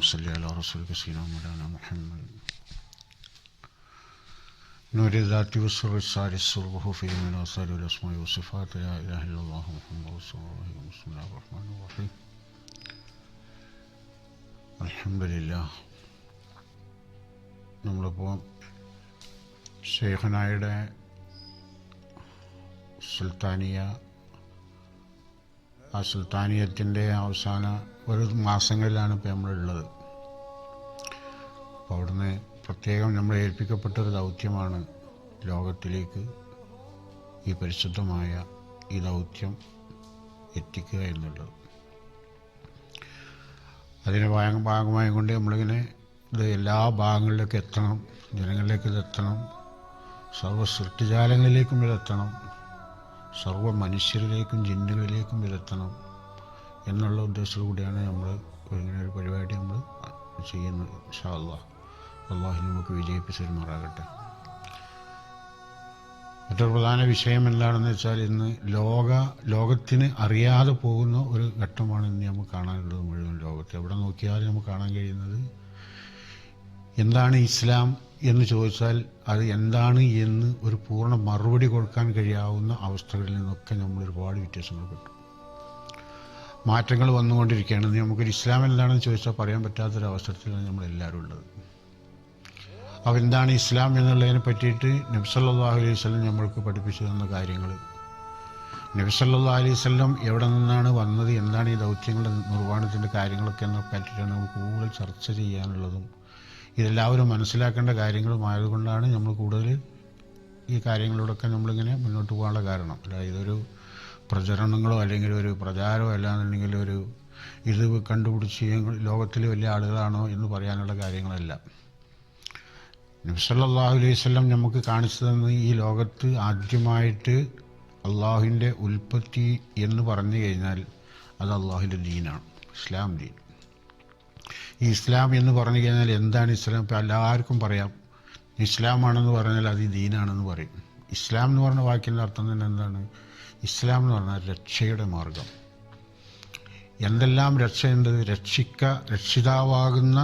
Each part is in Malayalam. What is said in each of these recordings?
صل على رسولك سيدنا مولانا محمد نور الذات والسر السار السره في من الآثار والأسماء والصفات لا إله إلا الله محمد رسول الله بسم الله الرحمن الرحيم الحمد لله. നമ്മളിപ്പോൾ ഷെയ്ഖുനായുടെ സുൽത്താനിയത്തിൻ്റെ അവസാന ഒരു മാസങ്ങളിലാണ് ഇപ്പോൾ നമ്മളുള്ളത്. അപ്പോൾ അവിടുന്ന് പ്രത്യേകം നമ്മൾ ഏൽപ്പിക്കപ്പെട്ടൊരു ദൗത്യമാണ് ലോകത്തിലേക്ക് ഈ പരിശുദ്ധമായ ഈ ദൗത്യം എത്തിക്കുക എന്നുള്ളത്. അതിന് ഭാഗമായി കൊണ്ട് നമ്മളിങ്ങനെ ഇത് എല്ലാ ഭാഗങ്ങളിലേക്കും എത്തണം, ജനങ്ങളിലേക്ക് ഇതെത്തണം, സർവ്വ സൃഷ്ടിജാലങ്ങളിലേക്കും ഇതെത്തണം, സർവ്വ മനുഷ്യരിലേക്കും ജിന്നുകളിലേക്കും ഇതെത്തണം എന്നുള്ള ഉദ്ദേശത്തോടുകൂടിയാണ് നമ്മൾ ഇങ്ങനെ ഒരു പരിപാടി നമ്മൾ ചെയ്യുന്നത്. ഇൻഷാ അല്ലാഹ് അല്ലാഹു നമുക്ക് വിജയിപ്പിച്ച് തരുമാറാകട്ടെ. മറ്റൊരു പ്രധാന വിഷയം എന്താണെന്ന് വെച്ചാൽ ഇന്ന് ലോകത്തിന് അറിയാതെ പോകുന്ന ഒരു ഘട്ടമാണ് ഇന്ന് നമുക്ക് കാണാനുള്ളത്. മുഴുവൻ ലോകത്ത് എവിടെ നോക്കിയാലും നമുക്ക് കാണാൻ കഴിയുന്നത് എന്താണ് ഇസ്ലാം എന്ന് ചോദിച്ചാൽ അത് എന്താണ് എന്ന് ഒരു പൂർണ്ണ മറുപടി കൊടുക്കാൻ കഴിയാവുന്ന അവസ്ഥകളിൽ നിന്നൊക്കെ നമ്മൾ ഒരുപാട് വ്യത്യാസങ്ങൾ പെട്ടു. മാറ്റങ്ങൾ വന്നുകൊണ്ടിരിക്കുകയാണ്. നമുക്കൊരു ഇസ്ലാം എന്താണെന്ന് ചോദിച്ചാൽ പറയാൻ പറ്റാത്തൊരവസരത്തിലാണ് നമ്മളെല്ലാവരും ഉള്ളത്. അപ്പോൾ എന്താണ് ഇസ്ലാം എന്നുള്ളതിനെ പറ്റിയിട്ട് നബി സല്ലല്ലാഹു അലൈഹി വസല്ലം നമ്മൾക്ക് പഠിപ്പിച്ചു തന്ന കാര്യങ്ങൾ, നബി സല്ലല്ലാഹു അലൈഹി വസല്ലം എവിടെ നിന്നാണ് വന്നത്, എന്താണ് ഈ ദൗത്യങ്ങളുടെ നിർവ്വഹണത്തിൻ്റെ കാര്യങ്ങളൊക്കെ എന്നെ പറ്റിയിട്ടാണ് നമുക്ക് കൂടുതൽ ചർച്ച ചെയ്യാനുള്ളതും ഇതെല്ലാവരും മനസ്സിലാക്കേണ്ട കാര്യങ്ങളുമായതുകൊണ്ടാണ് നമ്മൾ കൂടുതൽ ഈ കാര്യങ്ങളോടൊക്കെ നമ്മളിങ്ങനെ മുന്നോട്ട് പോകാനുള്ള കാരണം. അല്ല ഇതൊരു പ്രചരണങ്ങളോ അല്ലെങ്കിൽ ഒരു പ്രചാരമോ അല്ലാന്നുണ്ടെങ്കിൽ ഒരു ഇത് കണ്ടുപിടിച്ച് ലോകത്തിൽ വലിയ ആളുകളാണോ എന്ന് പറയാനുള്ള കാര്യങ്ങളല്ല. നബി സല്ലല്ലാഹു അലൈഹി വസല്ലം നമുക്ക് കാണിച്ചു തന്ന ഈ ലോകത്ത് ആദ്യമായിട്ട് അള്ളാഹുവിൻ്റെ ഉൽപ്പത്തി എന്ന് പറഞ്ഞു കഴിഞ്ഞാൽ അത് അള്ളാഹുവിൻ്റെ ദീനാണ്, ഇസ്ലാം ദീൻ. ഈ ഇസ്ലാം എന്ന് പറഞ്ഞു കഴിഞ്ഞാൽ എന്താണ് ഇസ്ലാം? ഇപ്പോൾ എല്ലാവർക്കും പറയാം ഇസ്ലാമാണെന്ന് പറഞ്ഞാൽ അത് ഈ ദീനാണെന്ന് പറയും. ഇസ്ലാം എന്ന് പറഞ്ഞ വാക്കിൻ്റെ അർത്ഥം തന്നെ എന്താണ്? ഇസ്ലാം എന്ന് പറഞ്ഞാൽ രക്ഷയുടെ മാർഗം. എന്തെല്ലാം രക്ഷയുണ്ട്? രക്ഷിതാവാകുന്ന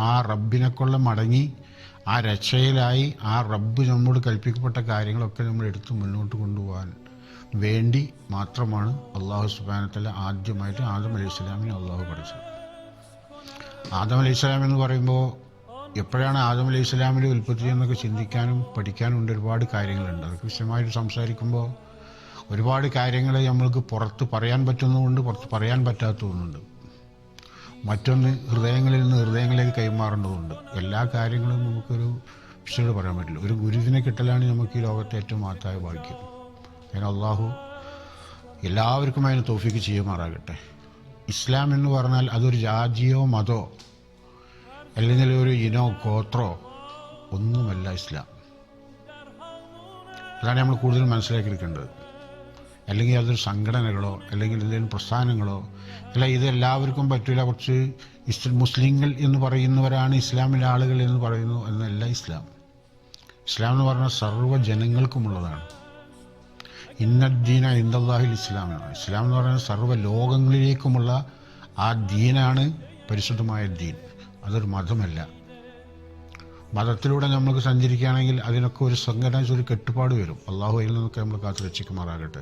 ആ റബ്ബിനെക്കൊള്ള മടങ്ങി ആ രക്ഷയിലായി ആ റബ്ബ് നമ്മോട് കൽപ്പിക്കപ്പെട്ട കാര്യങ്ങളൊക്കെ നമ്മൾ എടുത്ത് മുന്നോട്ട് കൊണ്ടുപോകാൻ വേണ്ടി മാത്രമാണ് അള്ളാഹു സുബ്ഹാനഹു വ തആല ആദ്യമായിട്ട് ആദം അലൈഹി സ്വലാമിനെ അള്ളാഹു പഠിച്ചത്. ആദം അലൈഹി സ്വലാം എന്ന് പറയുമ്പോൾ എപ്പോഴാണ് ആദം അലൈഹി സ്വലാമിൻ്റെ ഉൽപ്പത്തി എന്നൊക്കെ ചിന്തിക്കാനും പഠിക്കാനും ഉണ്ട്. ഒരുപാട് കാര്യങ്ങളുണ്ട്. അതൊക്കെ വിശദമായിട്ട് സംസാരിക്കുമ്പോൾ ഒരുപാട് കാര്യങ്ങൾ നമ്മൾക്ക് പുറത്ത് പറയാൻ പറ്റുന്നതുകൊണ്ട് പുറത്ത് പറയാൻ പറ്റാത്തതുകൊണ്ട്, മറ്റൊന്ന് ഹൃദയങ്ങളിൽ നിന്ന് ഹൃദയങ്ങളിലേക്ക് കൈമാറേണ്ടതുണ്ട്. എല്ലാ കാര്യങ്ങളും നമുക്കൊരു വിഷയോട് പറയാൻ പറ്റില്ല. ഒരു ഗുരുവിനെ കിട്ടലാണ് നമുക്ക് ഈ ലോകത്തെ ഏറ്റവും മഹത്തായ ഭാഗ്യം. അതിന് അള്ളാഹു എല്ലാവർക്കും അതിന് തൗഫീക്ക് ചെയ്യുമാറാകട്ടെ. ഇസ്ലാം എന്ന് പറഞ്ഞാൽ അതൊരു ജാതിയോ മതോ അല്ലെങ്കിൽ ഒരു ഇനോ ഗോത്രോ ഒന്നുമല്ല ഇസ്ലാം. അതാണ് നമ്മൾ കൂടുതൽ മനസ്സിലാക്കിയെടുക്കേണ്ടത്. അല്ലെങ്കിൽ അതൊരു സംഘടനകളോ അല്ലെങ്കിൽ എന്തെങ്കിലും പ്രസ്ഥാനങ്ങളോ അല്ല, ഇത് എല്ലാവർക്കും പറ്റില്ല. കുറച്ച് മുസ്ലിങ്ങൾ എന്ന് പറയുന്നവരാണ് ഇസ്ലാമിലെ ആളുകൾ എന്ന് പറയുന്നു എന്നല്ല ഇസ്ലാം. ഇസ്ലാം എന്ന് പറഞ്ഞാൽ സർവ്വ ജനങ്ങൾക്കുമുള്ളതാണ്. ഇന്നദ്ദീന ഇൻദല്ലാഹിൽ ഇസ്ലാമാണ്. ഇസ്ലാം എന്ന് പറയുന്നത് സർവ്വ ലോകങ്ങളിലേക്കുമുള്ള ആ ദീനാണ് പരിശുദ്ധമായ ദീൻ. അതൊരു മതമല്ല. മതത്തിലൂടെ നമുക്ക് സഞ്ചരിക്കുകയാണെങ്കിൽ അതിനൊക്കെ ഒരു സംഘടന, ഒരു കെട്ടുപാട് വരും. അള്ളാഹു അതിൽ നിന്നൊക്കെ നമ്മൾ കാത്തു രക്ഷിക്കുമാറാകട്ടെ.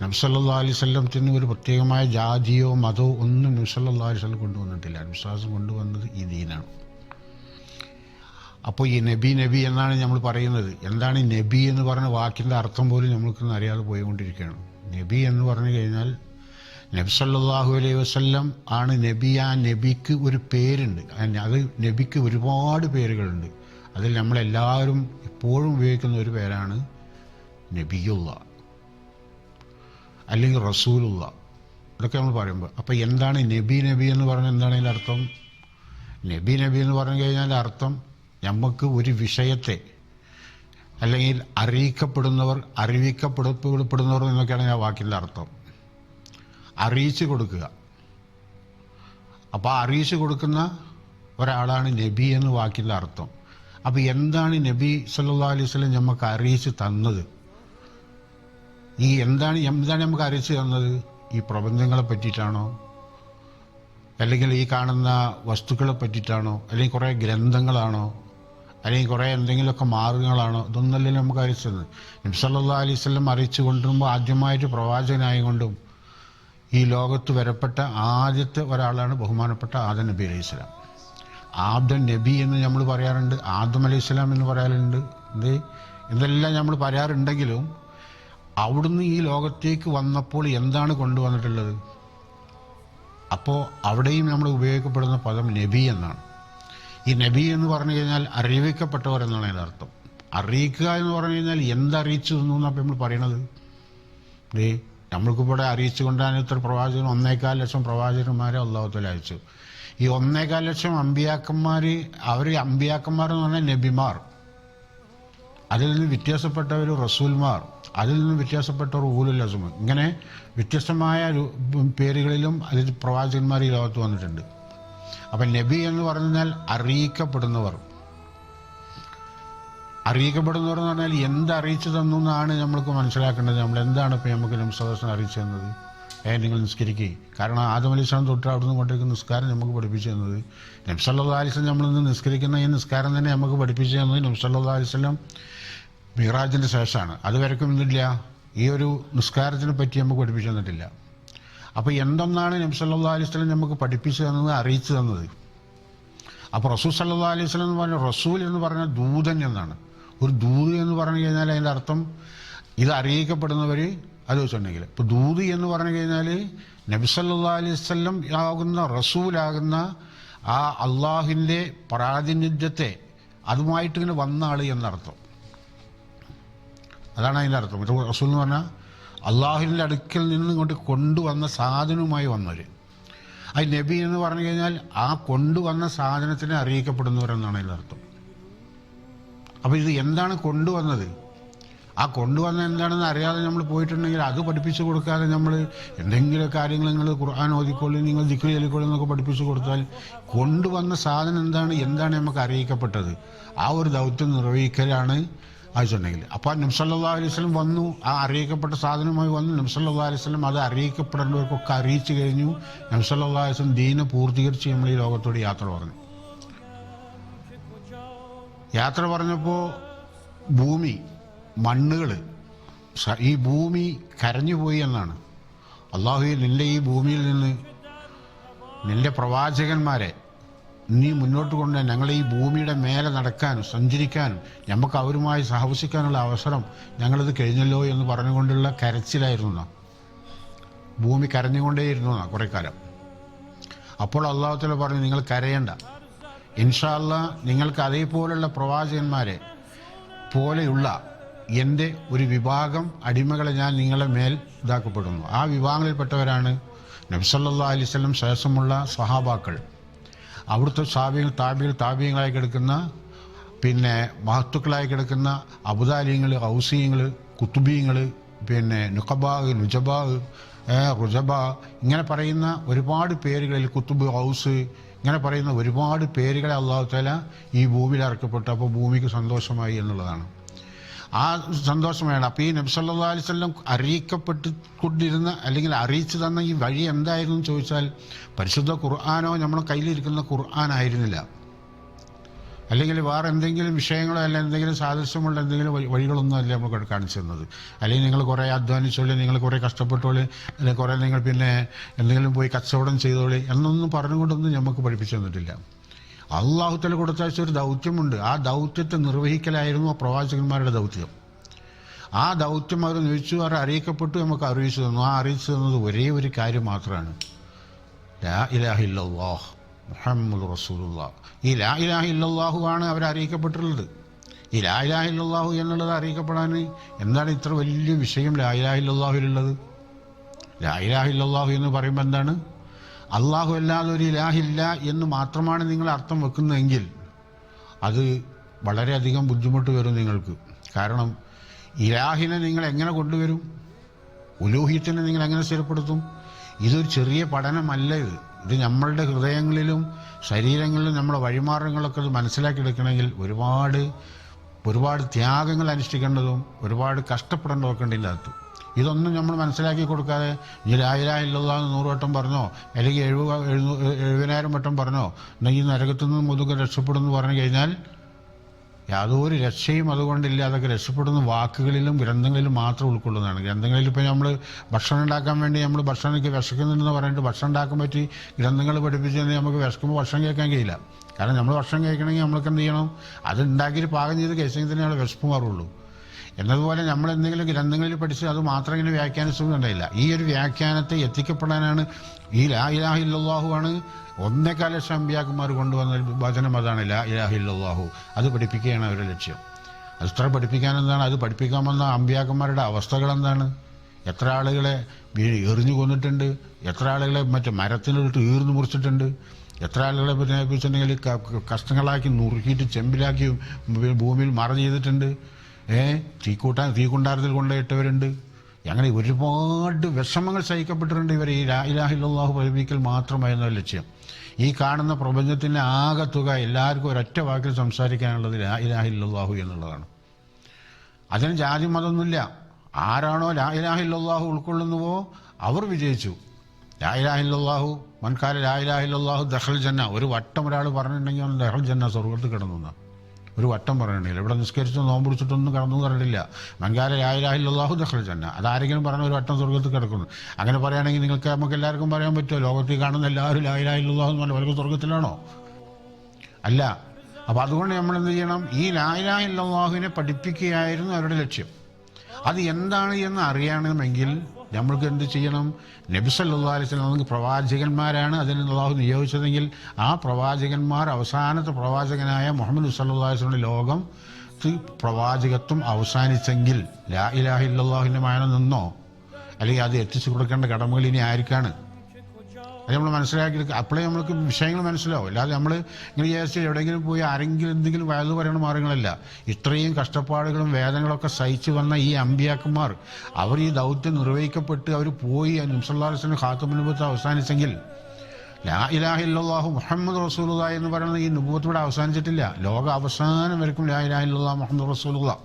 നബി സല്ലല്ലാഹു അലൈഹി വസല്ലത്തിന് ഒരു പ്രത്യേകമായ ജാതിയോ മതമോ ഒന്നും നബി സല്ലല്ലാഹു അലൈഹി വസല്ലം കൊണ്ടുവന്നിട്ടില്ല. വിശ്വാസം കൊണ്ടുവന്നത് ഈ ദീനാണ്. അപ്പോൾ ഈ നബി എന്നാണ് നമ്മൾ പറയുന്നത്. എന്താണ് ഈ നബി എന്ന് പറഞ്ഞ വാക്കിൻ്റെ അർത്ഥം പോലും നമ്മൾക്കൊന്നും അറിയാതെ പോയിക്കൊണ്ടിരിക്കുകയാണ്. നബി എന്ന് പറഞ്ഞു കഴിഞ്ഞാൽ നബി സല്ലല്ലാഹു അലൈഹി വസല്ലം ആണ് നബി. ആ നബിക്ക് ഒരു പേരുണ്ട്. അത് നബിക്ക് ഒരുപാട് പേരുകളുണ്ട്. അതിൽ നമ്മളെല്ലാവരും എപ്പോഴും ഉപയോഗിക്കുന്ന ഒരു പേരാണ് നബിയുള്ള അല്ലെങ്കിൽ റസൂലുള്ള. ഇതൊക്കെ നമ്മൾ പറയുമ്പോൾ അപ്പോൾ എന്താണ് നബി എന്ന് പറഞ്ഞാൽ എന്താണ് അതിൻ്റെ അർത്ഥം? നബി എന്ന് പറഞ്ഞു കഴിഞ്ഞാൽ അർത്ഥം നമുക്ക് ഒരു വിഷയത്തെ അല്ലെങ്കിൽ അറിയിക്കപ്പെടുന്നവർ എന്നൊക്കെയാണ് ആ വാക്കിൻ്റെ അർത്ഥം. അറിയിച്ചു കൊടുക്കുക. അപ്പോൾ അറിയിച്ചു കൊടുക്കുന്ന ഒരാളാണ് നബി എന്ന് വാക്കിൻ്റെ അർത്ഥം. അപ്പോൾ എന്താണ് നബി സല്ലല്ലാഹു അലൈഹി വസല്ലം നമുക്ക് അറിയിച്ച് തന്നത്? എന്താണ് നമുക്ക് അറിയിച്ചു തന്നത്? ഈ പ്രബന്ധങ്ങളെ പറ്റിയിട്ടാണോ? അല്ലെങ്കിൽ ഈ കാണുന്ന വസ്തുക്കളെ പറ്റിയിട്ടാണോ, അല്ലെങ്കിൽ കുറേ ഗ്രന്ഥങ്ങളാണോ, അല്ലെങ്കിൽ കുറേ എന്തെങ്കിലുമൊക്കെ മാർഗങ്ങളാണോ? ഇതൊന്നല്ലല്ലോ നമുക്ക് അറിയിച്ചത്. നബി സല്ലല്ലാഹു അലൈഹി വസല്ലം അറിയിച്ചു കൊണ്ടിരുമ്പോൾ ആദ്യമായിട്ട് പ്രവാചകനായകൊണ്ടും ഈ ലോകത്ത് വരപ്പെട്ട ആദ്യത്തെ ഒരാളാണ് ബഹുമാനപ്പെട്ട ആദം നബി അലൈഹി സ്വലാം. ആദം നബി എന്ന് നമ്മൾ പറയാറുണ്ട്, ആദം അലൈഹി സ്വലാം എന്ന് പറയാറുണ്ട്, എന്തെല്ലാം നമ്മൾ പറയാറുണ്ടെങ്കിലും അവിടുന്ന് ഈ ലോകത്തേക്ക് വന്നപ്പോൾ എന്താണ് കൊണ്ടുവന്നിട്ടുള്ളത്? അപ്പോൾ അവിടെയും നമ്മൾ ഉപയോഗിക്കപ്പെടുന്ന പദം നബി എന്നാണ്. ഈ നബി എന്ന് പറഞ്ഞു കഴിഞ്ഞാൽ അറിയിക്കപ്പെട്ടവർ എന്നാണ് അതിൻ്റെ അർത്ഥം. അറിയിക്കുക എന്ന് പറഞ്ഞു കഴിഞ്ഞാൽ എന്തറിയിച്ചു തന്നു എന്നപ്പോൾ നമ്മൾ പറയണത്. നമ്മൾക്കിവിടെ അറിയിച്ചു കൊണ്ടാണ് ഇത്ര പ്രവാചകൻ 1.25 ലക്ഷം പ്രവാചകന്മാരെ അള്ളാഹു തആല അയച്ചു. ഈ 1.25 ലക്ഷം അമ്പിയാക്കന്മാർ, അവർ അമ്പിയാക്കന്മാരെന്ന് പറഞ്ഞാൽ നബിമാർ, അതിൽ നിന്ന് വ്യത്യാസപ്പെട്ടവർ റസൂൽമാർ, അതിൽ നിന്ന് വ്യത്യാസപ്പെട്ടവർ ഊലുൽ അസ്മ്, ഇങ്ങനെ വ്യത്യസ്തമായ പേരുകളിലും അതിൽ പ്രവാചകന്മാർ ഈ ലോകത്ത് വന്നിട്ടുണ്ട്. അപ്പം നബി എന്ന് പറഞ്ഞാൽ അറിയിക്കപ്പെടുന്നവർ. അറിയിക്കപ്പെടുന്നവർ എന്ന് പറഞ്ഞാൽ എന്തറിയിച്ചു തന്നു എന്നാണ് നമ്മൾക്ക് മനസ്സിലാക്കേണ്ടത്. നമ്മൾ എന്താണ് ഇപ്പം നമുക്ക് നബി സല്ലല്ലാഹു അലൈഹി വസല്ലം അറിയിച്ചു തന്നത്? നിങ്ങൾ നിസ്കരിക്കുക. കാരണം ആദം അലൈഹി സ്വലാം തൊട്ട് അവിടുന്ന് കൊണ്ടേക്ക് നിസ്കാരം നമുക്ക് പഠിപ്പിച്ചു തന്നത്. നബി സല്ലല്ലാഹു അലൈഹി വസല്ലം നമ്മളിന്ന് നിസ്കരിക്കുന്ന ഈ നിസ്കാരം തന്നെ നമുക്ക് പഠിപ്പിച്ചു തന്നത് നബി സല്ലല്ലാഹു അലൈഹി വസല്ലം മിറാജിൻ്റെ ശേഷമാണ്. അതുവരെക്കും ഇന്നില്ല, ഈ ഒരു നിസ്കാരത്തിനെ പറ്റി നമുക്ക് പഠിപ്പിച്ചു തന്നിട്ടില്ല. അപ്പോൾ എന്തൊന്നാണ് നബി സല്ലല്ലാഹു അലൈഹി വസല്ലം നമുക്ക് പഠിപ്പിച്ചു തന്നത്, അറിയിച്ചു തന്നത്? അപ്പോൾ റസൂൽ സല്ലല്ലാഹു അലൈഹി വസല്ലം എന്ന് പറഞ്ഞാൽ, റസൂൽ എന്ന് പറഞ്ഞാൽ ദൂതൻ എന്നാണ്. ഒരു ദൂത് എന്ന് പറഞ്ഞു കഴിഞ്ഞാൽ അതിൻ്റെ അർത്ഥം ഇത് അറിയിക്കപ്പെടുന്നവർ. അത് വെച്ചിട്ടുണ്ടെങ്കിൽ ഇപ്പോൾ ദൂത് എന്ന് പറഞ്ഞു കഴിഞ്ഞാൽ നബി സല്ലല്ലാഹു അലൈഹി വസല്ലം ആകുന്ന റസൂലാകുന്ന ആ അള്ളാഹുവിൻ്റെ പ്രാതിനിധ്യത്തെ അതുമായിട്ട് ഇങ്ങനെ വന്ന ആൾ എന്നർത്ഥം. അതാണ് അതിൻ്റെ അർത്ഥം. റസൂൽ എന്ന് പറഞ്ഞാൽ അള്ളാഹുവിൻ്റെ അടുക്കൽ നിന്ന് ഇങ്ങോട്ട് കൊണ്ടുവന്ന സാധനവുമായി വന്നവർ. അത് നബി എന്ന് പറഞ്ഞു കഴിഞ്ഞാൽ ആ കൊണ്ടുവന്ന സാധനത്തിനെ അറിയിക്കപ്പെടുന്നവരെന്നാണ് അതിൻ്റെ അർത്ഥം. അപ്പോൾ ഇത് എന്താണ് കൊണ്ടുവന്നത്? ആ കൊണ്ടുവന്ന എന്താണെന്ന് അറിയാതെ നമ്മൾ പോയിട്ടുണ്ടെങ്കിൽ അത് പഠിപ്പിച്ചു കൊടുക്കാതെ നമ്മൾ എന്തെങ്കിലും കാര്യങ്ങൾ നിങ്ങൾ ഖുർആൻ ഓതിക്കൊള്ളി, നിങ്ങൾ ദിക്ർ ചൊല്ലിക്കൊള്ളി എന്നൊക്കെ പഠിപ്പിച്ചു കൊടുത്താൽ കൊണ്ടുവന്ന സാധനം എന്താണ് നമുക്ക് അറിയിക്കപ്പെട്ടത്, ആ ഒരു ദൗത്യം നിർവഹിക്കലാണ് ആവശ്യമുണ്ടെങ്കിൽ. അപ്പോൾ നബി സല്ലല്ലാഹു അലൈഹി വസല്ലം വന്നു, ആ അറിയിക്കപ്പെട്ട സാധനവുമായി വന്നു. നബി സല്ലല്ലാഹു അലൈഹി വസല്ലം അത് അറിയിക്കപ്പെടേണ്ടവർക്കൊക്കെ അറിയിച്ചു കഴിഞ്ഞു. നബി സല്ലല്ലാഹു അലൈഹി വസല്ലം ദീനെ പൂർത്തീകരിച്ച് നമ്മൾ ഈ ലോകത്തോട് യാത്ര പറഞ്ഞു. യാത്ര പറഞ്ഞപ്പോൾ ഭൂമി, മണ്ണുകൾ, ഈ ഭൂമി കരഞ്ഞുപോയി എന്നാണ്. അള്ളാഹു നിൻ്റെ ഈ ഭൂമിയിൽ നിന്ന് നിൻ്റെ പ്രവാചകന്മാരെ നീ മുന്നോട്ട് കൊണ്ട് ഞങ്ങളെ ഈ ഭൂമിയുടെ മേലെ നടക്കാനും സഞ്ചരിക്കാനും നമുക്ക് അവരുമായി സഹവസിക്കാനുള്ള അവസരം ഞങ്ങളിത് കഴിഞ്ഞല്ലോ എന്ന് പറഞ്ഞുകൊണ്ടുള്ള കരച്ചിലായിരുന്നു. ഭൂമി കരഞ്ഞുകൊണ്ടേയിരുന്നു കുറേ കാലം. അപ്പോൾ അള്ളാഹു തആല പറഞ്ഞു, നിങ്ങൾ കരയണ്ട, ഇൻഷാ അല്ലാഹ് നിങ്ങൾക്ക് അതേപോലുള്ള പ്രവാചകന്മാരെ പോലെയുള്ള എൻ്റെ ഒരു വിഭാഗം അടിമകളെ ഞാൻ നിങ്ങളെ മേൽ ഇതാക്കപ്പെടുന്നു. ആ വിഭാഗങ്ങളിൽപ്പെട്ടവരാണ് നബി സല്ലല്ലാഹു അലൈഹി വസല്ലം ശേഷമുള്ള സഹാബാക്കൾ, അവിടുത്തെ താബിയങ്ങളായി കിടക്കുന്ന, പിന്നെ മഹത്തുക്കളായി കിടക്കുന്ന അബുദാലിയങ്ങൾ, ഔസിയങ്ങൾ, കുത്തുബീങ്ങൾ, പിന്നെ നുജബാ, റുജബ, ഇങ്ങനെ പറയുന്ന ഒരുപാട് പേരുകളിൽ, കുത്തുബ്, ഔസ്, ഇങ്ങനെ പറയുന്ന ഒരുപാട് പേരുകളെ അല്ലാഹു തആല ഈ ഭൂമിയിൽ ഇറക്കപ്പെട്ടു. അപ്പോൾ ഭൂമിക്ക് സന്തോഷമായി എന്നുള്ളതാണ്. ആ സന്തോഷമാണ്. അപ്പോൾ ഈ നബി സല്ലല്ലാഹു അലൈഹി വസല്ലം അറിയിക്കപ്പെട്ടുകൊണ്ടിരുന്ന അല്ലെങ്കിൽ അറിയിച്ചു തന്ന ഈ വഴി എന്തായിരുന്നു എന്ന് ചോദിച്ചാൽ പരിശുദ്ധ ഖുർആനോ നമ്മുടെ കയ്യിലിരിക്കുന്ന ഖുർആൻ ആയിരുന്നില്ല, അല്ലെങ്കിൽ വേറെ എന്തെങ്കിലും വിഷയങ്ങളോ അല്ല എന്തെങ്കിലും സാദൃശ്യമുള്ള എന്തെങ്കിലും വഴികളൊന്നും അല്ല നമുക്ക് കാണിച്ചു തന്നത്. അല്ലെങ്കിൽ നിങ്ങൾ കുറേ അധ്വാനിച്ചോളി, നിങ്ങൾ കുറേ കഷ്ടപ്പെട്ടോളി, അല്ലെങ്കിൽ കുറേ നിങ്ങൾ പിന്നെ എന്തെങ്കിലും പോയി കച്ചവടം ചെയ്തോളി എന്നൊന്നും പറഞ്ഞുകൊണ്ടൊന്നും നമുക്ക് പഠിപ്പിച്ചു തന്നിട്ടില്ല. അള്ളാഹു തആല കൊടുത്തയച്ച ഒരു ദൗത്യമുണ്ട്. ആ ദൗത്യത്തെ നിർവഹിക്കലായിരുന്നു ആ പ്രവാചകന്മാരുടെ ദൗത്യം. ആ ദൗത്യം അവർ നിർവഹിച്ചു, അവർ അറിയിക്കപ്പെട്ടു, നമുക്ക് അറിയിച്ചു തന്നു. ആ അറിയിച്ചു തന്നത് ഒരേ ഒരു കാര്യം മാത്രമാണ്, ലാ ഇലാഹ ഇല്ലല്ലാഹ് മുഹമ്മദ് റസൂലുള്ളാഹ്. ഈ ലാ ഇലാഹ ഇല്ലല്ലാഹു ആണ് അവർ അറിയിക്കപ്പെട്ടിട്ടുള്ളത്. ഈ ലാ ഇലാഹ ഇല്ലല്ലാഹു എന്നുള്ളത് അറിയിക്കപ്പെടാൻ എന്താണ് ഇത്ര വലിയ വിഷയം ലാ ഇലാഹ ഇല്ലല്ലാഹുവിലുള്ളത്? ലാ ഇലാഹ ഇല്ലല്ലാഹു എന്ന് പറയുമ്പോൾ എന്താണ്? അള്ളാഹു അല്ലാതെ ഒരു ഇലാഹില്ല എന്ന് മാത്രമാണ് നിങ്ങൾ അർത്ഥം വെക്കുന്നതെങ്കിൽ അത് വളരെയധികം ബുദ്ധിമുട്ട് വരും നിങ്ങൾക്ക്. കാരണം ഇലാഹിനെ നിങ്ങൾ എങ്ങനെ കൊണ്ടുവരും? ഉലൂഹിയത്തിനെ നിങ്ങൾ എങ്ങനെ സ്ഥിരപ്പെടുത്തും? ഇതൊരു ചെറിയ പഠനമല്ല. ഇത് നമ്മളുടെ ഹൃദയങ്ങളിലും ശരീരങ്ങളിലും നമ്മുടെ വഴിമാർഗങ്ങളൊക്കെ ഇത് മനസ്സിലാക്കിയെടുക്കണമെങ്കിൽ ഒരുപാട് ത്യാഗങ്ങൾ അനുഷ്ഠിക്കേണ്ടതും ഒരുപാട് കഷ്ടപ്പെടേണ്ടതൊക്കെ ഉണ്ട് ഇതിനകത്ത്. ഇതൊന്നും നമ്മൾ മനസ്സിലാക്കി കൊടുക്കാതെ ഈ ലാ ഇലാഹ ഇല്ലല്ലാഹ് 100 വട്ടം പറഞ്ഞോ, അല്ലെങ്കിൽ 70,000 വട്ടം പറഞ്ഞോ, എന്നാൽ ഈ നരകത്തു നിന്ന് മുതുകെ രക്ഷപ്പെടുമെന്ന് പറഞ്ഞു കഴിഞ്ഞാൽ യാതൊരു രക്ഷയും അതുകൊണ്ടില്ല. അതൊക്കെ രക്ഷപ്പെടുന്ന വാക്കുകളിലും ഗ്രന്ഥങ്ങളിലും മാത്രം ഉൾക്കൊള്ളുന്നതാണ്. ഗ്രന്ഥങ്ങളിൽ ഇപ്പോൾ നമ്മൾ ഭക്ഷണം ഉണ്ടാക്കാൻ വേണ്ടി നമ്മൾ ഭക്ഷണമൊക്കെ വിശക്കുന്നുണ്ടെന്ന് പറഞ്ഞിട്ട് ഭക്ഷണം ഉണ്ടാക്കാൻ പറ്റി ഗ്രന്ഥങ്ങൾ പഠിപ്പിച്ച് നമുക്ക് വിശക്കുമ്പോൾ ഭക്ഷണം കേൾക്കാൻ കഴിയില്ല. കാരണം നമ്മൾ ഭക്ഷണം കഴിക്കണമെങ്കിൽ നമ്മൾക്ക് എന്ത് ചെയ്യണം, അത് ഉണ്ടാക്കിയിട്ട് പാകം ചെയ്ത് കഴിച്ചെങ്കിൽ തന്നെ അവിടെ വിശപ്പ് മാറുള്ളൂ. എന്നതുപോലെ നമ്മൾ എന്തെങ്കിലും ഗ്രന്ഥങ്ങളിൽ പഠിച്ച് അത് മാത്രം ഇങ്ങനെ വ്യാഖ്യാനിച്ചൊന്നുണ്ടായില്ല. ഈ ഒരു വ്യാഖ്യാനത്തെ എത്തിക്കപ്പെടാനാണ് ഈ ലാ ഇലാഹ ഇല്ലല്ലാഹു ആണ് 1.25 ലക്ഷം അമ്പിയാക്കന്മാർ കൊണ്ടുവന്ന വചനം. അതാണ് ലാ ഇലാഹ ഇല്ലല്ലാഹു. അത് പഠിപ്പിക്കുകയാണ് അവരുടെ ലക്ഷ്യം. അത് ഇത്ര പഠിപ്പിക്കാൻ എന്താണ്, അത് പഠിപ്പിക്കാൻ വന്ന അമ്പിയാക്കന്മാരുടെ അവസ്ഥകൾ എന്താണ്, എത്ര ആളുകളെ എറിഞ്ഞു കൊന്നിട്ടുണ്ട്, എത്ര ആളുകളെ മറ്റേ മരത്തിനിട്ട് ഈർന്നു മുറിച്ചിട്ടുണ്ട്, എത്ര ആളുകളെ വെച്ചിട്ടുണ്ടെങ്കിൽ കഷ്ണങ്ങളാക്കി നുറുക്കിയിട്ട് ചെമ്പിലാക്കി ഭൂമിയിൽ മറഞ്ഞു ചെയ്തിട്ടുണ്ട്, തീക്കുണ്ടാരത്തിൽ കൊണ്ടുപോയിട്ടവരുണ്ട്. അങ്ങനെ ഒരുപാട് വിഷമങ്ങൾ സഹിക്കപ്പെട്ടിട്ടുണ്ട് ഇവർ. ഈ ലാ ഇലാഹ ഇല്ലല്ലാഹു പഠിപ്പിക്കൽ മാത്രമായിരുന്നു ലക്ഷ്യം. ഈ കാണുന്ന പ്രപഞ്ചത്തിൻ്റെ ആകത്തുക എല്ലാവർക്കും ഒരൊറ്റ വാക്കിൽ സംസാരിക്കാനുള്ളത് ലാ ഇലാഹ ഇല്ലല്ലാഹു എന്നുള്ളതാണ്. അതിന് ജാതി മതമൊന്നുമില്ല. ആരാണോ ലാ ഇലാഹ ഇല്ലല്ലാഹു ഉൾക്കൊള്ളുന്നുവോ അവർ വിജയിച്ചു. ലാ ഇലാഹ ഇല്ലല്ലാഹു മൻ ഖാല ലാ ഇലാഹ ഇല്ലല്ലാഹു ദഖൽ ജന്ന. ഒരു വട്ടം ഒരാൾ പറഞ്ഞിട്ടുണ്ടെങ്കിൽ അവൻ ദഖൽ ജന്ന, സ്വർഗ്ഗത്തിൽ കിടന്നു. ഒരു വട്ടം പറഞ്ഞിട്ടില്ല. ഇവിടെ നിസ്കരിച്ച് നോമ്പ് പിടിച്ചിട്ടൊന്നും കിടന്നു പറഞ്ഞിട്ടില്ല. മൻ ഖാല ലാ ഇലാഹ ഇല്ലല്ലാഹു ദഖൽ ജന്ന. അതാരെങ്കിലും പറഞ്ഞ ഒരു വട്ടം സ്വർഗ്ഗത്തിൽ കിടക്കുന്നു. അങ്ങനെ പറയുകയാണെങ്കിൽ നമുക്ക് എല്ലാവർക്കും പറയാൻ പറ്റുമോ ലോകത്തിൽ കാണുന്ന എല്ലാവരും ലാ ഇലാഹ ഇല്ലല്ലാഹു എന്ന് പറഞ്ഞാൽ അവർക്ക് സ്വർഗ്ഗത്തിലാണോ? അല്ല. അപ്പോൾ അതുകൊണ്ട് നമ്മൾ എന്ത് ചെയ്യണം, ഈ ലാ ഇലാഹ ഇല്ലല്ലാഹുവിനെ പഠിപ്പിക്കുകയായിരുന്നു അവരുടെ ലക്ഷ്യം. അത് എന്താണ് എന്ന് അറിയണമെങ്കിൽ നമ്മൾക്ക് എന്ത് ചെയ്യണം, നബി സല്ലല്ലാഹു അലൈഹി വസല്ലം നമുക്ക് പ്രവാചകന്മാരാണ് അതിന് അല്ലാഹു നിയോഗിച്ചതെങ്കിൽ ആ പ്രവാചകന്മാർ അവസാനത്തെ പ്രവാചകനായ മുഹമ്മദ് സല്ലല്ലാഹു അലൈഹി വസല്ലം ലോകം പ്രവാചകത്വം അവസാനിച്ചെങ്കിൽ ലാ ഇലാഹ ഇല്ലല്ലാഹുവിൻ്റെ മാനം നിന്നോ? അല്ലെങ്കിൽ അത് എത്തിച്ചു കൊടുക്കേണ്ട കടമകൾ ഇനി ആർക്കാണ്? അത് നമ്മൾ മനസ്സിലാക്കി. അപ്പോഴേ നമ്മൾക്ക് വിഷയങ്ങൾ മനസ്സിലാവും. അല്ലാതെ നമ്മൾ ഇങ്ങനെ വിചാരിച്ച് എവിടെയെങ്കിലും പോയി ആരെങ്കിലും എന്തെങ്കിലും വയത് പറയണ മാർഗങ്ങളല്ല. ഇത്രയും കഷ്ടപ്പാടുകളും വേദനകളൊക്കെ സഹിച്ചു വന്ന ഈ അമ്പിയാക്കന്മാർ അവർ ഈ ദൗത്യം നിർവഹിക്കപ്പെട്ട് അവർ പോയി നബി സല്ലല്ലാഹു അലൈഹി വസല്ലം ഖാതമുൻ നബുവത്ത് അവസാനിച്ചെങ്കിൽ ലാ ഇലാഹ ഇല്ലല്ലാഹു മുഹമ്മദ് റസൂലുള്ളാഹി എന്ന് പറയുന്നത് ഈ നബുവത്ത് ഇവിടെ അവസാനിച്ചിട്ടില്ല. ലോക അവസാനം വരെക്കും ലാ ഇലാഹ ഇല്ലല്ലാഹു മുഹമ്മദ് റസൂലുള്ളാഹ്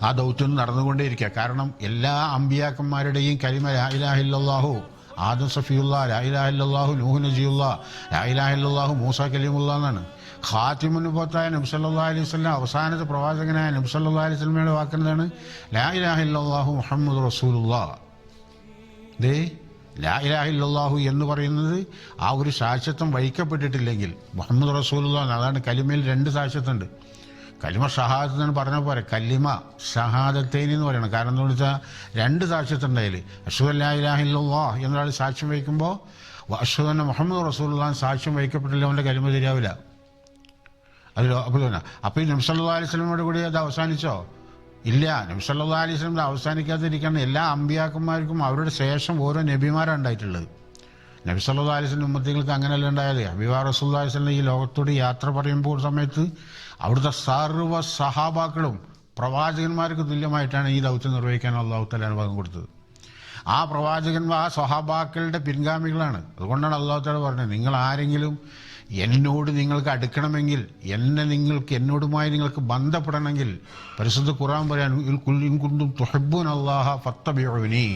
ആ ദൗത്യം നടന്നുകൊണ്ടേയിരിക്കുക. കാരണം എല്ലാ അമ്പിയാക്കന്മാരുടെയും കലിമ ലാ ഇലാഹ ഇല്ലല്ലാഹു. ആദം സഫിയുള്ള ലാ ഇലാഹ ഇല്ലല്ലാഹു, നൂഹ് നജിയുള്ള ലാ ഇലാഹ ഇല്ലല്ലാഹു, മൂസ കലീമുള്ള എന്നാണ്. ഖാതിമുൻ നബുവത്തായ നബി സല്ലല്ലാഹു അലൈഹി വസല്ലം അവസാനത്തെ പ്രവാചകനായ നബി സല്ലല്ലാഹു അലൈഹി വസല്ലമയുടെ വാക്കെന്താണ്? ലാ ഇലാഹ ഇല്ലല്ലാഹു മുഹമ്മദ് റസൂലുള്ളാഹ്. ലാ ഇലാഹ ഇല്ലല്ലാഹു എന്ന് പറയുന്നത് ആ ഒരു സാക്ഷ്യത്വം വഹിക്കപ്പെട്ടിട്ടില്ലെങ്കിൽ മുഹമ്മദ് റസൂലുള്ളാഹ്, അതാണ് കലിമയിൽ 2 സാക്ഷ്യത്തുണ്ട്. കലിമ ഷഹാദത്ത് എന്ന് പറഞ്ഞ പോലെ കലിമ ഷഹാദത്തൈൻ എന്ന് പറയണം. കാരണം എന്താണെന്ന് വെച്ചാൽ 2 സാക്ഷ്യത്തുണ്ടായാൽ അഷ്ഹദു അല്ലാ ഇലാഹ ഇല്ലല്ലാഹ് എന്നൊരാൾ സാക്ഷ്യം വഹിക്കുമ്പോൾ അഷ്ഹദു അന്ന മുഹമ്മദ് റസൂലുള്ളാഹ് സാക്ഷ്യം വഹിക്കപ്പെട്ടില്ല, അവൻ്റെ കലിമ ശരിയാവില്ല. അപ്പോൾ ഈ നബി സല്ലല്ലാഹു അലൈഹി വസല്ലമയോട് കൂടി അത് അവസാനിച്ചോ? ഇല്ല. നബി സല്ലല്ലാഹു അലൈഹി വസല്ലം അവസാനിക്കാതിരിക്കണം. എല്ലാ അമ്പിയാക്കന്മാർക്കും അവരുടെ ശേഷം ഓരോ നബിമാരാണ് ഉണ്ടായിട്ടുള്ളത്. നബി സല്ലല്ലാഹു അലൈഹി വസല്ലം ഉമ്മത്തികൾക്ക് അങ്ങനെയല്ല ഉണ്ടായത്. ഹബീബ റസൂലുള്ളാഹി സ്വല്ലല്ലാഹു അലൈഹി വസല്ലം ഈ ലോകത്തോട് യാത്ര പറയുമ്പോൾ സമയത്ത് അവിടുത്തെ സർവ്വ സഹാബാക്കളും പ്രവാചകന്മാർക്ക് തുല്യമായിട്ടാണ് ഈ ദൗത്യം നിർവഹിക്കാൻ അല്ലാഹു തആല അനുവാദം കൊടുത്തത്. ആ പ്രവാചകന്മാർ ആ സഹാബാക്കളുടെ പിൻഗാമികളാണ്. അതുകൊണ്ടാണ് അല്ലാഹു തആല പറഞ്ഞത്, നിങ്ങൾ ആരെങ്കിലും എന്നോട് നിങ്ങൾക്ക് അടുക്കണമെങ്കിൽ, എന്നോടുമായി നിങ്ങൾക്ക് ബന്ധപ്പെടണമെങ്കിൽ പരിശുദ്ധ ഖുർആൻ പറയാൻ ഇൻ കുന്തും തുഹിബ്ബൂനല്ലാഹ ഫത്തബിഊനി,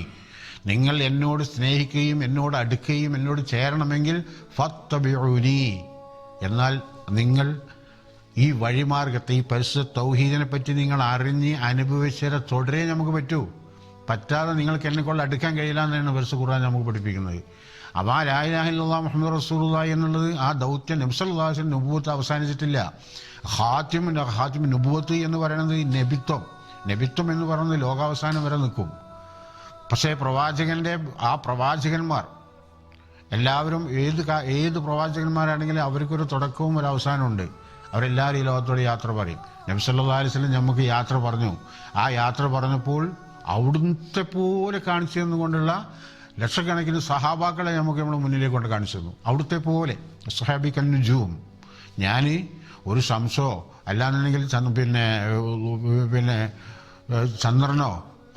നിങ്ങൾ എന്നോട് സ്നേഹിക്കുകയും എന്നോട് അടുക്കുകയും എന്നോട് ചേരണമെങ്കിൽ ഫത്തബിഊനി, എന്നാൽ നിങ്ങൾ ഈ വഴിമാർഗത്തെ ഈ പരിശുദ്ധ തൗഹീദിനെ പറ്റി നിങ്ങൾ അറിഞ്ഞ് അനുഭവിച്ചത് തുടരെ നമുക്ക് പറ്റൂ. പറ്റാതെ നിങ്ങൾക്ക് എന്നെക്കൊണ്ട് അടുക്കാൻ കഴിയില്ല എന്നാണ് പരിശുദ്ധ ഖുർആൻ നമുക്ക് പഠിപ്പിക്കുന്നത്. അപ്പോൾ ആ ലാ ഇലാഹ ഇല്ലല്ലാഹു മുഹമ്മദ് റസൂലുള്ളാഹി എന്നുള്ളത് ആ ദൗത്യം നബി സല്ലല്ലാഹു അലൈഹി വസല്ലം നബുവത്ത് അവസാനിച്ചിട്ടില്ല. ഖാതിം നബുവത്ത് എന്ന് പറയുന്നത് നബിത്വം എന്ന് പറയുന്നത് ലോകാവസാനം വരെ നിൽക്കും. പക്ഷേ പ്രവാചകന്മാർ എല്ലാവരും ഏത് പ്രവാചകന്മാരാണെങ്കിലും അവർക്കൊരു തുടക്കവും ഒരു അവസാനമുണ്ട്. അവരെല്ലാവരും ഈ ലോകത്തോട് യാത്ര പറയും. നബി സല്ലല്ലാഹു അലൈഹി വസല്ലം നമുക്ക് യാത്ര പറഞ്ഞു. ആ യാത്ര പറഞ്ഞപ്പോൾ അവിടുത്തെ പോലെ കാണിച്ചു തന്നുകൊണ്ടുള്ള ലക്ഷക്കണക്കിന് സഹാബാക്കളെ നമുക്ക് നമ്മുടെ മുന്നിലേക്ക് കൊണ്ട് കാണിച്ചു തന്നു. അവിടുത്തെ പോലെ സ്വഹാബി കന്നുജൂം. ഞാൻ ഒരു ശംസോ അല്ലാന്നുണ്ടെങ്കിൽ പിന്നെ ചന്ദ്രനോ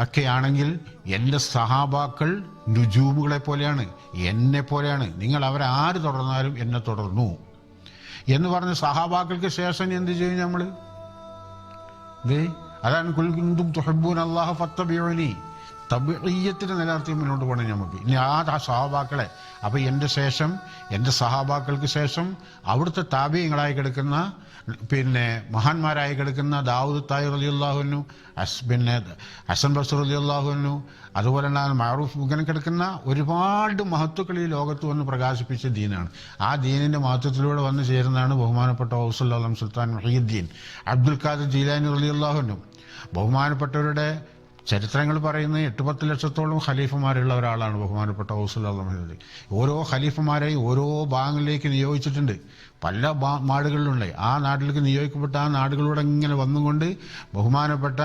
ഒക്കെ ആണെങ്കിൽ എൻ്റെ സഹാബാക്കൾ നുജൂമുകളെ പോലെയാണ്, എന്നെ പോലെയാണ്. നിങ്ങൾ അവരെ ആര് തുടർന്നാലും എന്നെ തുടർന്നു എന്ന് പറഞ്ഞ് സഹാബാക്കൾക്ക് ശേഷം എന്ത് ചെയ്യും നമ്മൾ? അതാണ് കുൽ കുന്തും തുഹിബ്ബൂന അല്ലാഹ ഫത്തബിഊനി, തബീയത്തിന് നിലനിർത്തി മുന്നോട്ട് പോകണം നമുക്ക്. ഇനി ആ സഹാബാക്കളെ, അപ്പോൾ എൻ്റെ ശേഷം, എൻ്റെ സഹാബാക്കൾക്ക് ശേഷം അവിടുത്തെ താബീങ്ങളായി കിടക്കുന്ന പിന്നെ മഹാന്മാരായി കിടക്കുന്ന ദാവൂദ് തായി റളിയല്ലാഹു അൻഹു, പിന്നെ ഹസൻ ബസ്ർ റളിയല്ലാഹു അൻഹു, അതുപോലെ തന്നെ മഅറൂഫ് ഇങ്ങനെ കിടക്കുന്ന ഒരുപാട് മഹത്വക്കൾ ഈ ലോകത്ത് വന്ന് പ്രകാശിപ്പിച്ച ദീനാണ്. ആ ദീനിൻ്റെ മഹത്വത്തിലൂടെ വന്നു ചേരുന്നതാണ് ബഹുമാനപ്പെട്ട ഗൗസുൽ ആലം സുൽത്താൻ മുഹയ്യിദ്ദീൻ അബ്ദുൽ ഖാദിർ ജീലാനി റളിയല്ലാഹു അൻഹു. ബഹുമാനപ്പെട്ടവരുടെ ചരിത്രങ്ങൾ പറയുന്നത് 8-10 ലക്ഷത്തോളം ഖലീഫമാരുള്ള ഒരാളാണ് ബഹുമാനപ്പെട്ട ഗൗസുൽ ആലം മുഹയ്യിദ്ദീൻ. ഓരോ ഖലീഫമാരെയും ഓരോ ഭാഗങ്ങളിലേക്ക് നിയോഗിച്ചിട്ടുണ്ട്. പല നാടുകളിലുണ്ട്. ആ നാട്ടിലേക്ക് നിയോഗിക്കപ്പെട്ട ആ നാടുകളിലൂടെ ഇങ്ങനെ വന്നുകൊണ്ട് ബഹുമാനപ്പെട്ട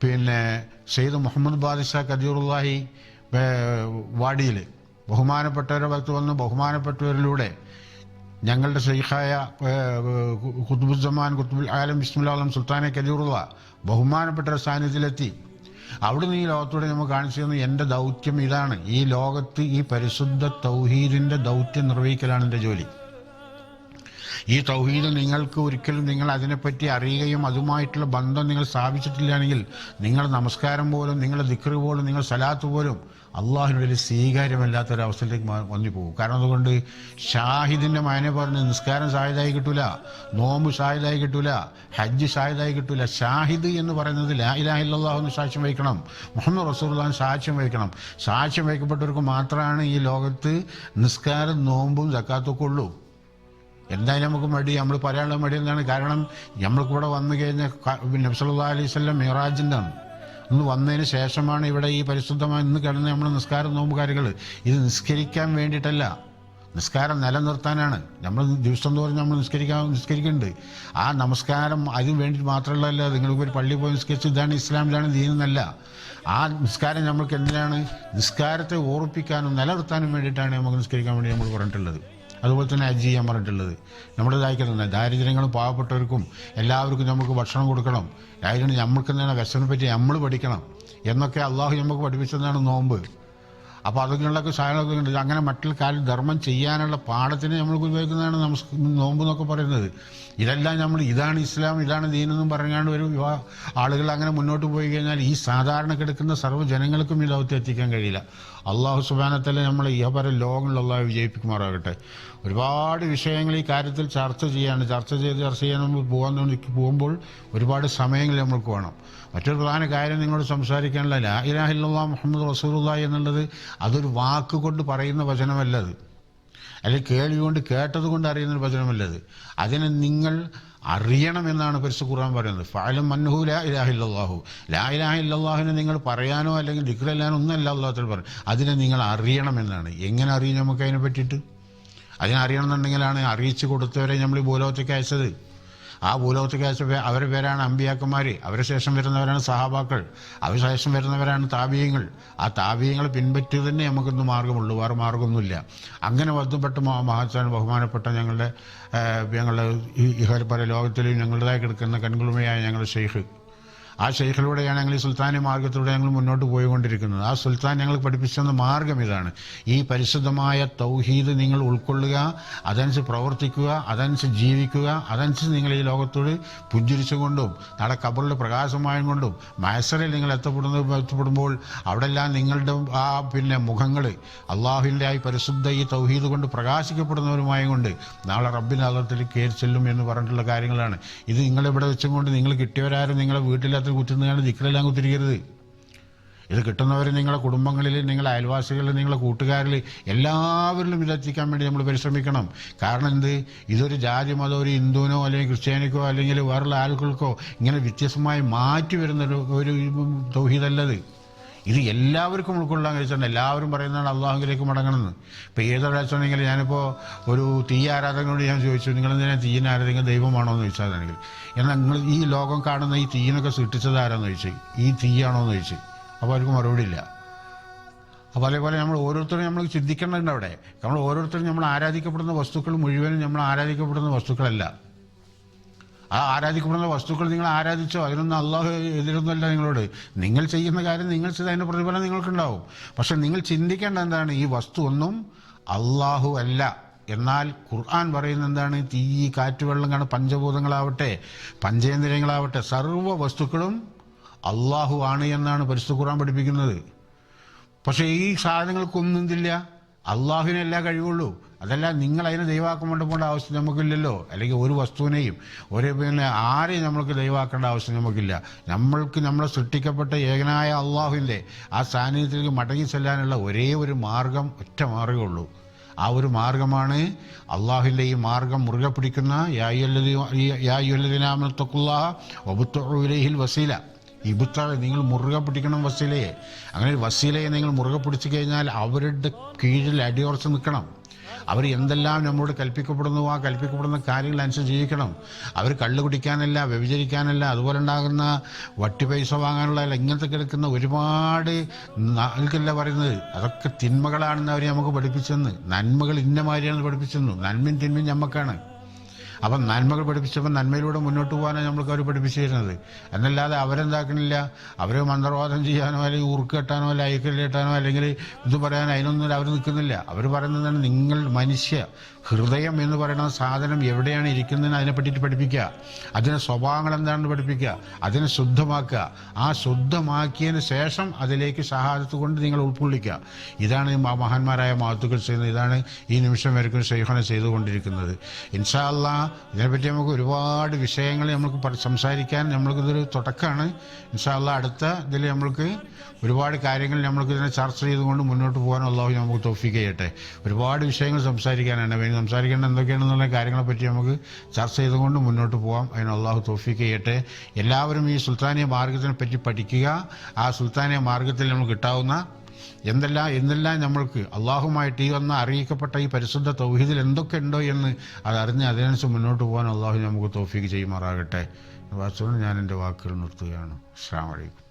പിന്നെ സെയ്ദ് മുഹമ്മദ് ബാദിഷാ ഖദീറുല്ലാഹി വാടിയിൽ ബഹുമാനപ്പെട്ടവരുടെ ഭാഗത്ത് വന്ന് ബഹുമാനപ്പെട്ടവരിലൂടെ ഞങ്ങളുടെ ഷെയ്ഖായ ഖുത്ബുസ്സമാൻ ഖുത്ബുൽ ആലം ബിസ്മില്ലാ ആലം സുൽത്താനെ ഖദീറുള്ള ബഹുമാനപ്പെട്ട സാന്നിധ്യത്തിലെത്തി. അവിടുന്ന് ഈ ലോകത്തോടെ നമുക്ക് കാണിച്ചു തന്നു, എൻ്റെ ദൗത്യം ഇതാണ്. ഈ ലോകത്ത് ഈ പരിശുദ്ധ തൗഹീദിൻ്റെ ദൗത്യം നിർവഹിക്കലാണ് എൻ്റെ ജോലി. ഈ തൗഹീദ് നിങ്ങൾക്ക് ഒരിക്കലും നിങ്ങൾ അതിനെപ്പറ്റി അറിയുകയും അതുമായിട്ടുള്ള ബന്ധം നിങ്ങൾ സ്ഥാപിച്ചിട്ടില്ലാണെങ്കിൽ നിങ്ങളുടെ നമസ്കാരം പോലും, നിങ്ങളുടെ ദിക്ർ പോലും, നിങ്ങളുടെ സലാത്ത് പോലും അള്ളാഹുവിനുള്ളിൽ സ്വീകാര്യമല്ലാത്തൊരവസ്ഥയിലേക്ക് വന്നു പോകും. കാരണം അതുകൊണ്ട് ഷാഹിദിൻ്റെ മാനെ പറഞ്ഞ് നിസ്കാരം ഷാഹിദായി കിട്ടൂല, നോമ്പ് ഷാഹിദായി കിട്ടൂല, ഹജ്ജ് ഷാഹിദായി കിട്ടൂല. ഷാഹിദ് എന്ന് പറയുന്നത് ലാ ഇലാഹ ഇല്ലല്ലാഹു എന്ന് സാക്ഷ്യം വഹിക്കണം, മുഹമ്മദ് റസൂലുള്ളാഹി സാക്ഷ്യം വഹിക്കണം. സാക്ഷ്യം വഹിക്കപ്പെട്ടവർക്ക് മാത്രമാണ് ഈ ലോകത്ത് നിസ്കാരം, നോമ്പും സക്കാത്തൊക്കെ ഉള്ളൂ. എന്തായാലും നമുക്ക് മടി, നമ്മൾ പറയാനുള്ള മടി എന്താണ്? കാരണം നമ്മൾക്കിവിടെ വന്നു കഴിഞ്ഞാൽ നബി സല്ലല്ലാഹു അലൈഹി വസല്ലം മിറാജിൻ്റെ ഒന്ന് വന്നതിന് ശേഷമാണ് ഇവിടെ ഈ പരിശുദ്ധമായി ഇന്ന് കിടന്ന് നമ്മൾ നിസ്കാരം, നോമ്പ് കാര്യങ്ങൾ. നിസ്കരിക്കാൻ വേണ്ടിയിട്ടല്ല, നിസ്കാരം നിലനിർത്താനാണ്. നമ്മൾ ദിവസം തോറും നമ്മൾ നിസ്കരിക്കുന്നുണ്ട്. ആ നമസ്കാരം അതിന് വേണ്ടി മാത്രമല്ല, നിങ്ങൾക്ക് ഒരു പള്ളിയിൽ പോയി നിസ്കരിച്ച് ഇതാണ് ഇസ്ലാം, ഇതാണ് ദീൻ എന്നല്ല. ആ നിസ്കാരം നമ്മൾക്ക് എന്തിനാണ്? നിസ്കാരത്തെ ഓർപ്പിക്കാനും നിലനിർത്താനും വേണ്ടിയിട്ടാണ് നമുക്ക് നിസ്കരിക്കാൻ വേണ്ടി നമ്മൾ പറഞ്ഞിട്ടുള്ളത്. അതുപോലെ തന്നെ ഹജ്ജ് ചെയ്യാൻ പറഞ്ഞിട്ടുള്ളത്. നമ്മുടെ ഇതായിരിക്കുന്നത് ദാരിദ്ര്യങ്ങളും പാവപ്പെട്ടവർക്കും എല്ലാവർക്കും നമുക്ക് ഭക്ഷണം കൊടുക്കണം. അതിന് നമ്മൾക്ക് എന്താണ് വിശപ്പിനെ പറ്റി നമ്മൾ പഠിക്കണം എന്നൊക്കെ അള്ളാഹു നമുക്ക് പഠിപ്പിച്ചതാണ് നോമ്പ്. അപ്പോൾ അതിനുള്ളൊക്കെ സാധനങ്ങളൊക്കെ ഉണ്ട്. അങ്ങനെ മറ്റുള്ള കാര്യം ധർമ്മം ചെയ്യാനുള്ള പാഠത്തിന് നമ്മൾക്ക് ഉപയോഗിക്കുന്നതാണ് നോമ്പ് എന്നൊക്കെ പറയുന്നത്. ഇതെല്ലാം നമ്മൾ ഇതാണ് ഇസ്ലാം, ഇതാണ് ദീനെന്നും പറഞ്ഞാണ്ട് ഒരു ആളുകൾ അങ്ങനെ മുന്നോട്ട് പോയി കഴിഞ്ഞാൽ ഈ സാധാരണ കിടക്കുന്ന സർവ്വ ജനങ്ങൾക്കും ഈ ലോകത്ത് എത്തിക്കാൻ കഴിയില്ല. അള്ളാഹു സുബ്ഹാനഹു വ തആല നമ്മളെ ഇഹപര ലോകങ്ങളിൽ അള്ളാഹു വിജയിപ്പിക്കുമാറാകട്ടെ. ഒരുപാട് വിഷയങ്ങൾ ഈ കാര്യത്തിൽ ചർച്ച ചെയ്യാൻ നമ്മൾ പോകുമ്പോൾ ഒരുപാട് സമയങ്ങൾ നമ്മൾക്ക് വേണം. മറ്റൊരു പ്രധാന കാര്യം നിങ്ങളോട് സംസാരിക്കാനുള്ള ലാ ഇലാഹ ഇല്ലല്ലാഹ് മുഹമ്മദ് റസൂലുള്ളാഹി എന്നുള്ളത് അതൊരു വാക്ക് കൊണ്ട് പറയുന്ന വചനമല്ലത്, അല്ലെങ്കിൽ കേൾവി കൊണ്ട് കേട്ടത് കൊണ്ട് അറിയുന്നൊരു വചനമല്ലത്. അതിനെ നിങ്ങൾ അറിയണമെന്നാണ് പരിശുദ്ധ ഖുർആൻ പറയുന്നത്. ഫഅലം അന്നഹു ലാ ഇലാഹ ഇല്ലല്ലാഹു, ലാ ഇലാഹ ഇല്ലല്ലാഹുവിനെ നിങ്ങൾ പറയാനോ അല്ലെങ്കിൽ ദിക്ർ ചെല്ലാനോ ഒന്നല്ല അല്ലാഹു തആല പറയും. അതിനെ നിങ്ങൾ അറിയണമെന്നാണ്. എങ്ങനെ അറിയും നമുക്ക് അതിനെ പറ്റിയിട്ട്? അതിനറിയണമെന്നുണ്ടെങ്കിലാണ് അറിയിച്ചു കൊടുത്തവരെ നമ്മൾ ഈ ഭൂലോകത്തേക്ക് അയച്ചത്. ആ ഭൂലോകത്തേക്ക് അയച്ച അവരുടെ പേരാണ് അമ്പിയാക്കന്മാർ, അവരുടെ ശേഷം വരുന്നവരാണ് സഹാബാക്കൾ, അവരുടെ ശേഷം വരുന്നവരാണ് താബീയങ്ങൾ. ആ താബീയങ്ങളെ പിൻപറ്റി തന്നെ നമുക്കൊന്ന് മാർഗ്ഗമുള്ളൂ, വേറെ മാർഗ്ഗമൊന്നുമില്ല. അങ്ങനെ ബന്ധപ്പെട്ട മഹാത്മാൻ ബഹുമാനപ്പെട്ട ഞങ്ങളുടെ ഈ ഇഹപര ലോകത്തിലും ഞങ്ങളുടേതായി കിടക്കുന്ന കൺകുളിമയായ ഞങ്ങളുടെ ഷെയ്ഖ്, ആ ഷെയ്ഖിലൂടെയാണ് ഞങ്ങൾ ഈ സുൽത്താനി മാർഗത്തിലൂടെ ഞങ്ങൾ മുന്നോട്ട് പോയിക്കൊണ്ടിരിക്കുന്നത്. ആ സുൽത്താൻ ഞങ്ങൾ പഠിപ്പിച്ചെന്ന മാർഗം ഇതാണ്. ഈ പരിശുദ്ധമായ തൗഹീദ് നിങ്ങൾ ഉൾക്കൊള്ളുക, അതനുസരിച്ച് പ്രവർത്തിക്കുക, അതനുസരിച്ച് ജീവിക്കുക, അതനുസരിച്ച് നിങ്ങൾ ഈ ലോകത്തോട് പുഞ്ചിരിച്ചുകൊണ്ടും നാളെ ഖബറിൽ പ്രകാശമായും കൊണ്ടും മഹ്ശറിൽ നിങ്ങൾ എത്തപ്പെടുമ്പോൾ അവിടെല്ലാം നിങ്ങളുടെ ആ മുഖങ്ങൾ അള്ളാഹുവിൻ്റെ ആ പരിശുദ്ധ ഈ തൗഹീദ് കൊണ്ട് പ്രകാശിക്കപ്പെടുന്നവരുമായും കൊണ്ട് നാളെ റബ്ബിൻ്റെ അള്ളത്തിൽ കയറി ചെല്ലും എന്ന് പറഞ്ഞിട്ടുള്ള കാര്യങ്ങളാണ്. ഇത് നിങ്ങളിവിടെ വെച്ചും കൊണ്ട് നിങ്ങൾ കിട്ടിയവരാരും നിങ്ങളെ വീട്ടിലകത്ത് കുറ്റുന്നതാണ് ദിക്റെല്ലാം കുത്തിരിക്കരുത്. ഇത് കിട്ടുന്നവർ നിങ്ങളുടെ കുടുംബങ്ങളിൽ, നിങ്ങളുടെ അയൽവാസികളിൽ, നിങ്ങളുടെ കൂട്ടുകാരിൽ എല്ലാവരിലും ഇതെത്തിക്കാൻ വേണ്ടി നമ്മൾ പരിശ്രമിക്കണം. കാരണം എന്ത്? ഇതൊരു ജാതി മതം ഒരു ഹിന്ദുവിനോ അല്ലെങ്കിൽ ക്രിസ്ത്യാനിക്കോ അല്ലെങ്കിൽ വേറുള്ള ആളുകൾക്കോ ഇങ്ങനെ വ്യത്യസ്തമായി മാറ്റി വരുന്ന ഒരു തൗഹീദല്ലത്. ഇത് എല്ലാവർക്കും ഉൾക്കൊള്ളാൻ കഴിച്ചിട്ടുണ്ട്. എല്ലാവരും പറയുന്നതാണ് അള്ളാഹുവിലേക്ക് മടങ്ങണമെന്ന്. ഇപ്പോൾ ഏതൊരാഴ്ചയാണെങ്കിൽ ഞാനിപ്പോൾ ഒരു തീ ആരാധകനോട് ഞാൻ ചോദിച്ചു, നിങ്ങളെന്തിനാ തീയിനെ ആരാധിക്കുന്ന ദൈവമാണോ എന്ന് ചോദിച്ചാണെങ്കിൽ, എന്നാൽ നിങ്ങൾ ഈ ലോകം കാണുന്ന ഈ തീയിനൊക്കെ സൃഷ്ടിച്ചത് ആരാന്ന് ചോദിച്ചു, ഈ തീയാണോ എന്ന് ചോദിച്ചു. അപ്പോൾ അവർക്ക് മറുപടി ഇല്ല. അപ്പോൾ അതേപോലെ നമ്മൾ ഓരോരുത്തരും നമ്മൾ ചിന്തിക്കേണ്ടതുണ്ട്. അവിടെ നമ്മൾ ഓരോരുത്തരും നമ്മൾ ആരാധിക്കപ്പെടുന്ന വസ്തുക്കൾ മുഴുവനും നമ്മൾ ആരാധിക്കപ്പെടുന്ന വസ്തുക്കളല്ല. ആ ആരാധിക്കപ്പെടുന്ന വസ്തുക്കൾ നിങ്ങൾ ആരാധിച്ചോ, അതിനൊന്നും അള്ളാഹു എതിരൊന്നുമല്ല നിങ്ങളോട്. നിങ്ങൾ ചെയ്യുന്ന കാര്യം നിങ്ങൾ ചെയ്ത അതിൻ്റെ പ്രതിഫലം നിങ്ങൾക്കുണ്ടാവും. പക്ഷെ നിങ്ങൾ ചിന്തിക്കേണ്ട എന്താണ്? ഈ വസ്തു ഒന്നും അള്ളാഹു അല്ല. എന്നാൽ ഖുർആൻ പറയുന്ന എന്താണ്? തീ, കാറ്റ്, വെള്ളം കാണുന്ന പഞ്ചഭൂതങ്ങളാവട്ടെ, പഞ്ചേന്ദ്രിയങ്ങളാവട്ടെ, സർവ്വ വസ്തുക്കളും അള്ളാഹു ആണ് എന്നാണ് പരിശുദ്ധ ഖുർആൻ പഠിപ്പിക്കുന്നത്. പക്ഷേ ഈ സാധനങ്ങൾക്കൊന്നും എന്തില്ല, അള്ളാഹുവിനെ എല്ലാ കഴിവുള്ളൂ. അതല്ല നിങ്ങൾ അതിനെ ദൈവാക്കം കൊണ്ടുപോകേണ്ട ആവശ്യം നമുക്കില്ലല്ലോ. അല്ലെങ്കിൽ ഒരു വസ്തുവിനെയും ആരെയും നമ്മൾക്ക് ദൈവാക്കേണ്ട ആവശ്യം നമുക്കില്ല. നമ്മളെ സൃഷ്ടിക്കപ്പെട്ട ഏകനായ അള്ളാഹുവിൻ്റെ ആ സാന്നിധ്യത്തിലേക്ക് മടങ്ങി ചെല്ലാനുള്ള ഒരേ ഒരു മാർഗം, ഒറ്റ മാർഗ്ഗമേ ഉള്ളൂ. ആ ഒരു മാർഗമാണ് അള്ളാഹുവിൻ്റെ ഈ മാർഗം മുറുകെ പിടിക്കുന്ന വസീല. ഈ ബുത്താവ് നിങ്ങൾ മുറുകെ പിടിക്കണം വസീലയെ. അങ്ങനെ വസീലയെ നിങ്ങൾ മുറുകെ പിടിച്ചു കഴിഞ്ഞാൽ അവരുടെ കീഴിൽ അടിയുറച്ച് നിൽക്കണം. അവർ എന്തെല്ലാം നമ്മളോട് കൽപ്പിക്കപ്പെടുന്നു ആ കൽപ്പിക്കപ്പെടുന്ന കാര്യങ്ങൾ അനുസരിച്ച് ജീവിക്കണം. അവർ കള്ളു കുടിക്കാനല്ല, വ്യഭിചരിക്കാനല്ല, അതുപോലെ ഉണ്ടാകുന്ന വട്ടി പൈസ വാങ്ങാനുള്ള ഇങ്ങനത്തെ കിടക്കുന്ന ഒരുപാട് നാൾക്കല്ല പറയുന്നത്. അതൊക്കെ തിന്മകളാണെന്ന് അവർ നമുക്ക് പഠിപ്പിച്ചെന്ന്. നന്മകൾ ഇന്നമാതിരിയാണ് പഠിപ്പിച്ചെന്നു. നന്മയും തിന്മയും ഞമ്മക്കാണ്. അപ്പം നന്മകൾ പഠിപ്പിച്ചപ്പോൾ നന്മയിലൂടെ മുന്നോട്ട് പോകാനാണ് നമ്മൾക്ക് അവർ പഠിപ്പിച്ചു തരുന്നത്. എന്നല്ലാതെ അവരെന്താക്കണില്ല, അവർ മന്ത്രവാദം ചെയ്യാനോ അല്ലെങ്കിൽ ഉറുക്ക് കെട്ടാനോ അല്ലെങ്കിൽ ഐക്കല്ല് കെട്ടാനോ അല്ലെങ്കിൽ ഇത് പറയാനോ അതിനൊന്നും അവർ നിൽക്കുന്നില്ല. അവർ പറയുന്നതാണ് നിങ്ങൾ മനുഷ്യ ഹൃദയം എന്ന് പറയുന്ന സാധനം എവിടെയാണ് ഇരിക്കുന്നതെന്ന് അതിനെ പറ്റിയിട്ട് പഠിപ്പിക്കുക. അതിൻ്റെ സ്വഭാവങ്ങൾ എന്താണെന്ന് പഠിപ്പിക്കുക. അതിനെ ശുദ്ധമാക്കുക. ആ ശുദ്ധമാക്കിയതിന് ശേഷം അതിലേക്ക് ഷഹാദത്ത് കൊണ്ട് നിങ്ങൾ ഉൾക്കൊള്ളിക്കുക. ഇതാണ് മഹാന്മാരായ മഹത്തുക്കൾ ചെയ്യുന്നത്. ഇതാണ് ഈ നിമിഷം വരെക്കും ശൈഖുന ചെയ്തുകൊണ്ടിരിക്കുന്നത്. ഇൻഷാ അല്ലാഹ് ഇതിനെപ്പറ്റി നമുക്ക് ഒരുപാട് വിഷയങ്ങൾ നമുക്ക് സംസാരിക്കാൻ നമ്മൾക്കിതൊരു തുടക്കമാണ്. ഇൻഷാ അല്ലാഹ് അടുത്ത ഇതിൽ നമ്മൾക്ക് ഒരുപാട് കാര്യങ്ങൾ നമ്മൾക്കിതിനെ ചർച്ച ചെയ്തുകൊണ്ട് മുന്നോട്ട് പോകാൻ അല്ലാഹു നമുക്ക് തൗഫീഖ് ചെയ്യട്ടെ. ഒരുപാട് വിഷയങ്ങൾ സംസാരിക്കാനാണ്. സംസാരിക്കേണ്ട എന്തൊക്കെയാണെന്നുള്ള കാര്യങ്ങളെപ്പറ്റി നമുക്ക് ചർച്ച ചെയ്തുകൊണ്ട് മുന്നോട്ട് പോകാം. അതിന് അല്ലാഹു തൗഫീഖ് ചെയ്യട്ടെ. എല്ലാവരും ഈ സുൽത്താനിയ മാർഗത്തിനെ പറ്റി പഠിക്കുക. ആ സുൽത്താനിയ മാർഗത്തിൽ നമുക്ക് കിട്ടാവുന്ന എന്തെല്ലാം നമ്മൾക്ക് അള്ളാഹുമായിട്ട് ഈ വന്ന അറിയിക്കപ്പെട്ട ഈ പരിശുദ്ധ തൗഹീദിൽ എന്തൊക്കെ ഉണ്ടോ എന്ന് അതറിഞ്ഞ് അതിനനുസരിച്ച് മുന്നോട്ട് പോകാൻ അള്ളാഹു നമുക്ക് തൗഫീഖ് ചെയ്യുമാറാകട്ടെ. ഞാൻ എൻ്റെ വാക്കുകൾ നിർത്തുകയാണ്. അസ്സലാമു അലൈക്കും.